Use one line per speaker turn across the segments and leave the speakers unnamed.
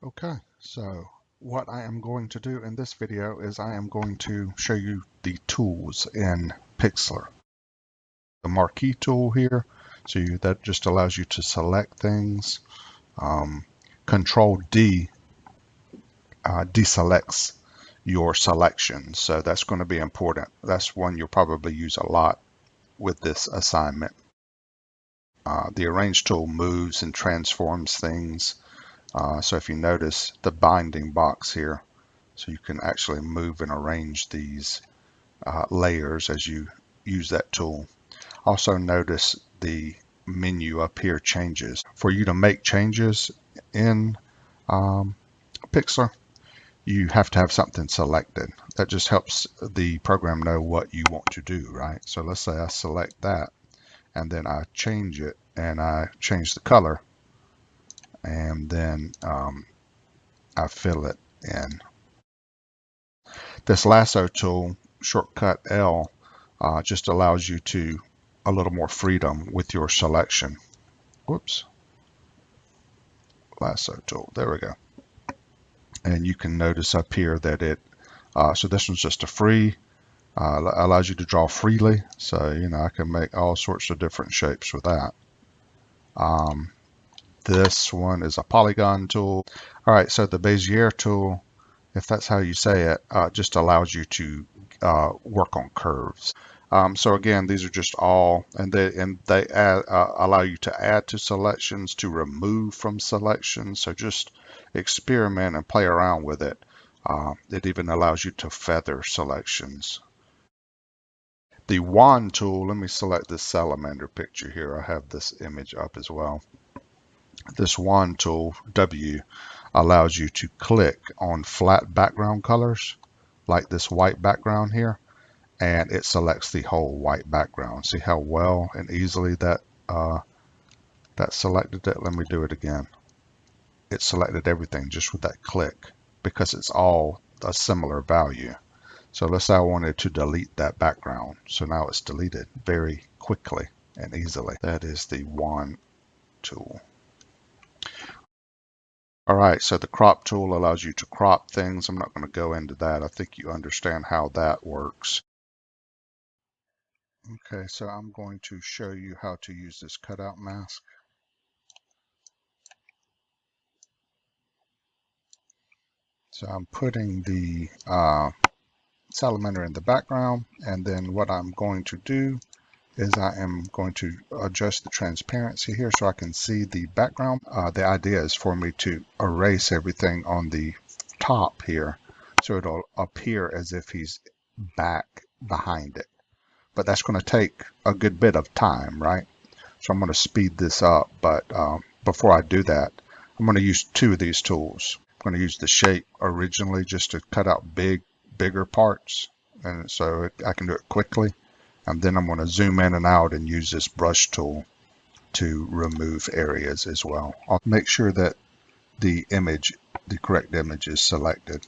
Okay, so what I am going to do in this video is I am going to show you the tools in PIXLR. The Marquee tool here, that just allows you to select things. Control D deselects your selection, so that's going to be important. That's one you'll probably use a lot with this assignment. The Arrange tool moves and transforms things. So if you notice the binding box here, so you can actually move and arrange these layers as you use that tool. Also notice the menu up here changes. For you to make changes in PIXLR, you have to have something selected. That just helps the program know what you want to do, right? So let's say I select that and then I change it and I change the color and then I fill it in. This lasso tool, shortcut L, just allows you to a little more freedom with your selection. Whoops. Lasso tool. There we go. And you can notice up here that so this one's just a free, allows you to draw freely. So, I can make all sorts of different shapes with that. This one is a polygon tool. All right, so the Bezier tool, if that's how you say it, just allows you to work on curves. So again, these are just all, and they add, allow you to add to selections, to remove from selections. So just experiment and play around with it. It even allows you to feather selections. The wand tool, let me select this salamander picture here. I have this image up as well. This wand tool, W, allows you to click on flat background colors, like this white background here, and it selects the whole white background. See how well and easily that selected it? Let me do it again. It selected everything just with that click because it's all a similar value. So let's say I wanted to delete that background. So now it's deleted very quickly and easily. That is the wand tool. All right, so the crop tool allows you to crop things. I'm not going to go into that. I think you understand how that works. Okay, so I'm going to show you how to use this cutout mask. So I'm putting the salamander in the background, and then what I'm going to do is I am going to adjust the transparency here so I can see the background. The idea is for me to erase everything on the top here so it'll appear as if he's back behind it. But that's going to take a good bit of time, right? So I'm going to speed this up, but before I do that, I'm going to use two of these tools. I'm going to use the shape originally just to cut out bigger parts, and so I can do it quickly. And then I'm going to zoom in and out and use this brush tool to remove areas as well. I'll make sure that the correct image is selected.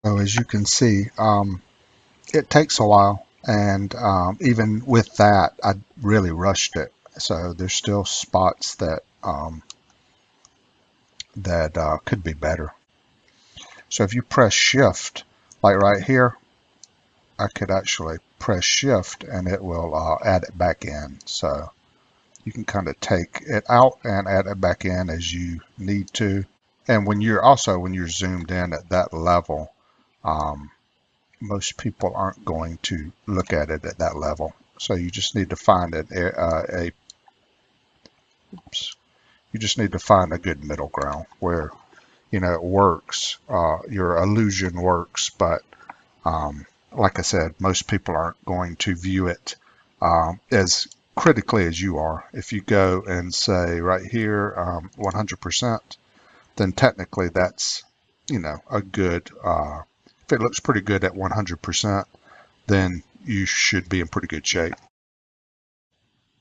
So as you can see, it takes a while. And even with that, I really rushed it. So there's still spots that could be better. So if you press Shift, like right here, I could actually press Shift and it will add it back in. So you can kind of take it out and add it back in as you need to. And when you're zoomed in at that level, most people aren't going to look at it at that level. So you just need to find you just need to find a good middle ground where it works. Your illusion works, but like I said, most people aren't going to view it as critically as you are. If you go and say right here 100%, then technically that's a good. If it looks pretty good at 100%, then you should be in pretty good shape.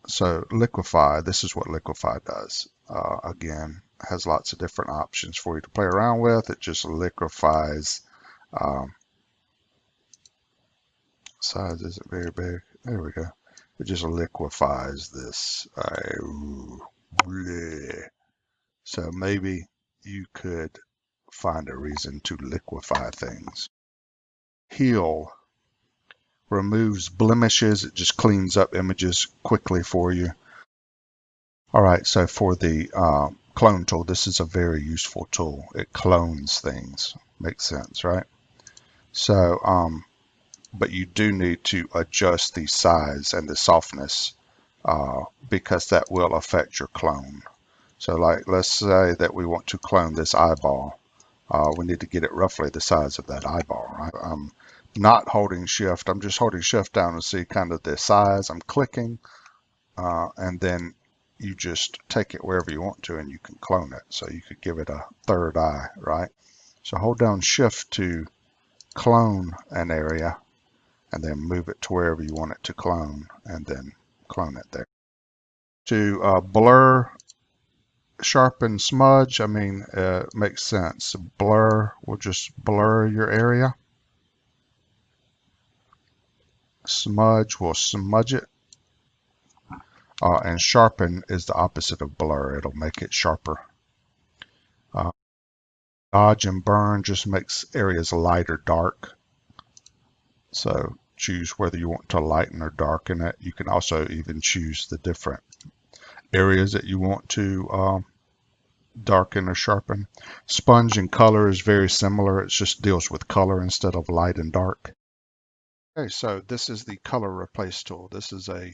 So Liquify, this is what Liquify does. Again, has lots of different options for you to play around with. It just liquefies. Size isn't very big. There we go. It just liquefies this. So maybe you could find a reason to liquefy things. Heal removes blemishes. It just cleans up images quickly for you. All right, so for the clone tool, this is a very useful tool. It clones things. Makes sense, right? So, but you do need to adjust the size and the softness because that will affect your clone. So like, let's say that we want to clone this eyeball. We need to get it roughly the size of that eyeball, right? I'm not holding Shift. I'm just holding Shift down to see kind of the size. I'm clicking, and then you just take it wherever you want to and you can clone it. So you could give it a third eye, right? So hold down Shift to clone an area and then move it to wherever you want it to clone and then clone it there. To blur, sharpen, smudge, I mean, makes sense. Blur, we'll just blur your area. Smudge, we'll smudge it. And sharpen is the opposite of blur. It'll make it sharper. Dodge and burn just makes areas light or dark. So choose whether you want to lighten or darken it. You can also even choose the different areas that you want to darken or sharpen. Sponge and color is very similar. It just deals with color instead of light and dark. Okay, so this is the color replace tool. This is a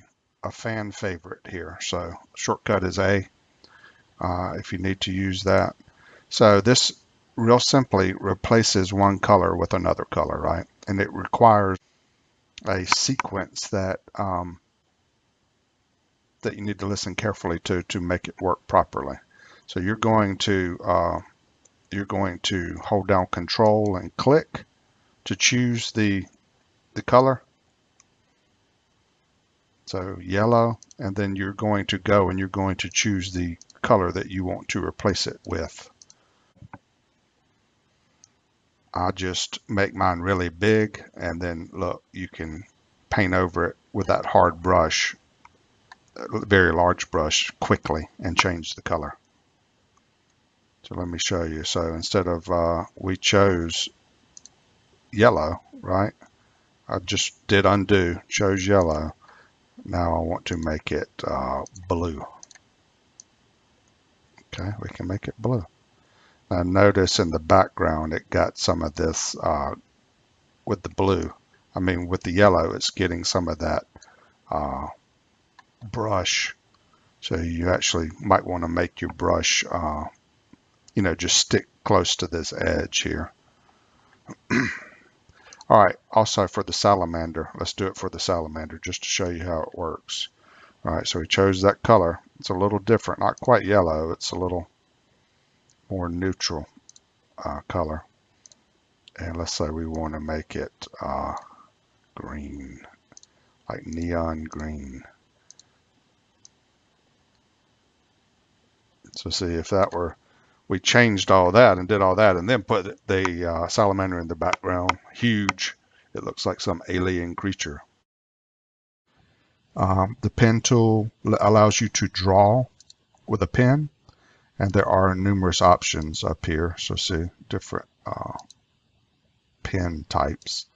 fan favorite here. So shortcut is A if you need to use that. So this real simply replaces one color with another color, right? And it requires a sequence that that you need to listen carefully to make it work properly. So you're going to hold down Control and click to choose the color. So yellow, and then you're going to go and you're going to choose the color that you want to replace it with. I just make mine really big, and then look, you can paint over it with that hard brush, a very large brush, quickly and change the color. So let me show you. So instead of, we chose yellow, right? I just did undo, chose yellow. Now I want to make it blue. Okay, we can make it blue. Now notice in the background it got some of this with the blue. I mean with the yellow, it's getting some of that brush. So you actually might want to make your brush, just stick close to this edge here. All right, also for the salamander, let's do it for the salamander just to show you how it works. All right, so we chose that color. It's a little different, not quite yellow. It's a little more neutral color. And let's say we want to make it green, like neon green. So see if that were, we changed all that and did all that and then put the salamander in the background, huge. It looks like some alien creature. The pen tool allows you to draw with a pen, and there are numerous options up here. So see different pen types.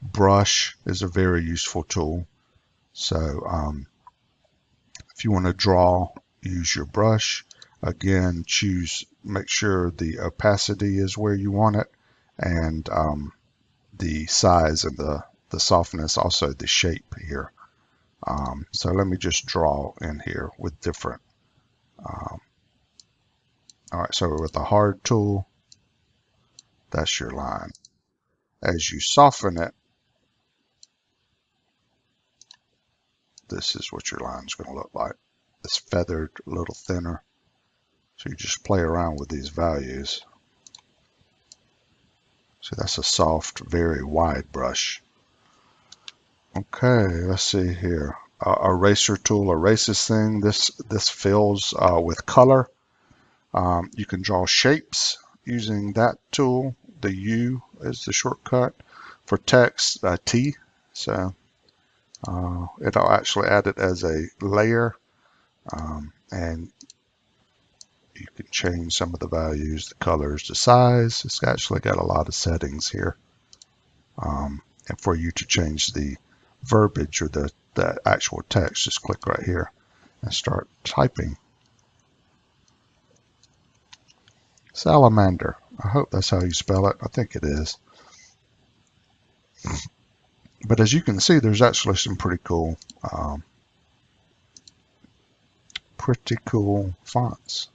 Brush is a very useful tool. So if you want to draw, use your brush. Again, make sure the opacity is where you want it, and the size and the softness, also the shape here. So let me just draw in here with different. All right, so with a hard tool, that's your line. As you soften it, this is what your line is going to look like. It's feathered, a little thinner. So you just play around with these values. So that's a soft, very wide brush. Okay, let's see here. Eraser tool erases thing. This fills with color. You can draw shapes using that tool. The U is the shortcut. For text, T. So it'll actually add it as a layer, and you can change some of the values, the colors, the size. It's actually got a lot of settings here. And for you to change the verbiage or the actual text, just click right here and start typing. Salamander. I hope that's how you spell it. I think it is. But as you can see, there's actually some pretty cool fonts.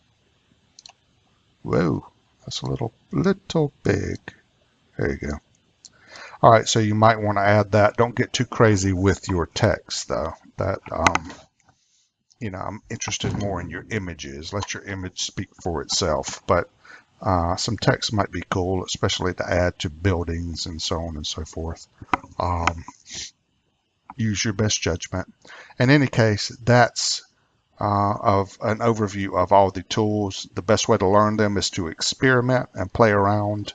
Whoa, that's a little big. There you go. All right, so you might want to add that. Don't get too crazy with your text, though. That I'm interested more in your images. Let your image speak for itself. But some text might be cool, especially to add to buildings and so on and so forth. Use your best judgment. In any case, that's of an overview of all the tools. The best way to learn them is to experiment and play around